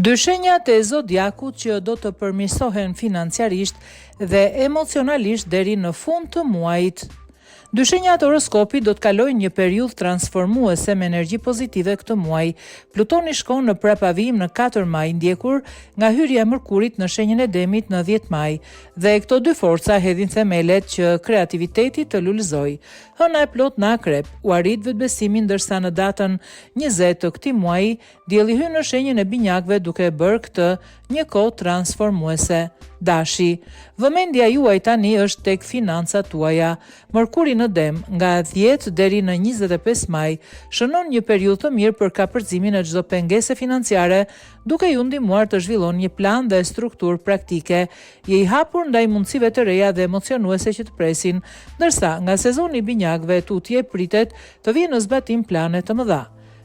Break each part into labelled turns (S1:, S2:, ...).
S1: Dy shenjat e zodiakut që do të përmirësohen financiarisht dhe emocionalisht deri në fund të muajit. Dy shenjat horoskopit do të kalojnë një periudhë transformuese me energji pozitive këtë muaj. Plutoni shkon në prapavim në 4 maj, ndjekur nga hyrja e Mërkurit në shenjën e Demit në 10 maj, dhe këto dy forca hedhin themelet që kreativiteti të lulëzojë. Hëna e plot në Akrep u arrit vetbesimin, ndërsa në datën 20 të këtij muaji dielli hyn në shenjën e Binjakëve duke bërë këtë një kohë transformuese. Dashi, vëmendja juaj tani është tek financat tuaja. Mërkuri në Dem nga 10 deri në 25 maj shënon një periudhë të mirë për kapërcimin e çdo pengese financiare, duke ju ndihmuar të zhvilloni një plan dhe strukturë praktike. Je i hapur ndaj mundësive të reja dhe emocionuese që të presin, ndërsa nga sezoni i Binjakëve tutje pritet të vijë në zbatim plane të mëdha.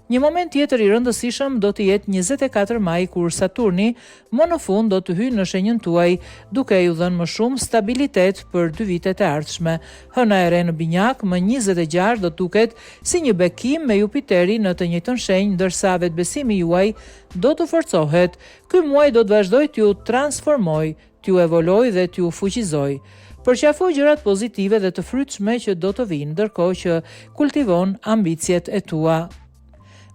S1: Një moment tjetër i rëndësishëm do të jetë 24 maj, kur Saturni më në fund do të hyjë në shenjën tuaj, duke ju dhënë më shumë stabilitet për 2 vitet e ardhshme. Hëna e re në Binjak më 26 do të duket si një bekim me Jupiterin në të njëjtën shenjë, ndërsa vetbesimi juaj do të forcohet. Ky muaj do të vazhdojë t'ju transformojë, t'ju evolojë dhe t'ju fuqizojë. Përqafoj gjërat pozitive dhe të frytshme që do të vinë, ndërkohë që kultivon ambicjet e tua.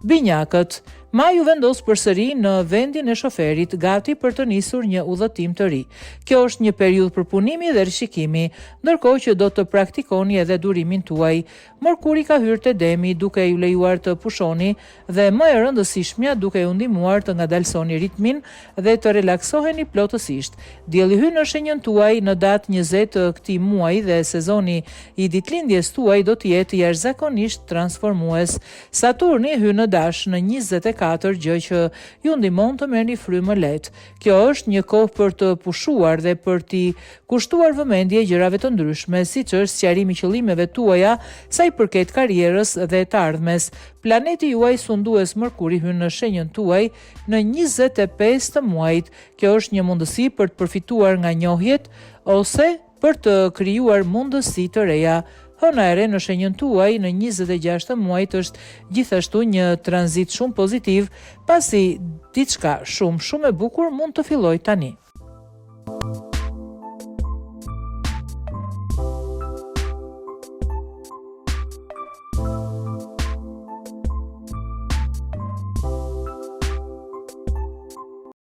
S1: Binjakët, maju vendos përsëri në vendin e shoferit, gati për të nisur një udhëtim të ri. Kjo është një periudhë për punimi dhe rishikimi, ndërkohë që do të praktikoni edhe durimin tuaj. Mërkuri ka hyrë te Demi, duke ju lejuar të pushoni, dhe më e rëndësishmja duke ju ndihmuar të ngadalsoni ritmin dhe të relaksoheni plotësisht. Dielli hyn në shenjën tuaj në datë 20 të këtij muaji dhe sezoni i ditëlindjes tuaj do të jetë jashtëzakonisht transformues. Saturni hyn në Dash në 24, gjë që ju ndihmon të merrni frymë më lehtë. Kjo është një kohë për të pushuar dhe për t'i kushtuar vëmendje gjërave të ndryshme, siç është sqarimi i qëllimeve tuaja sa i përket karrierës dhe të ardhmes. Planeti juaj sundues Mërkuri hyn në shenjën tuaj në 25 të muajit. Kjo është një mundësi për të përfituar nga njohjet ose për të krijuar mundësi të reja. Hëna e re në shenjën tuaj në 26 të muajit është gjithashtu një tranzit shumë pozitiv, pasi diçka shumë e bukur mund të fillojë tani.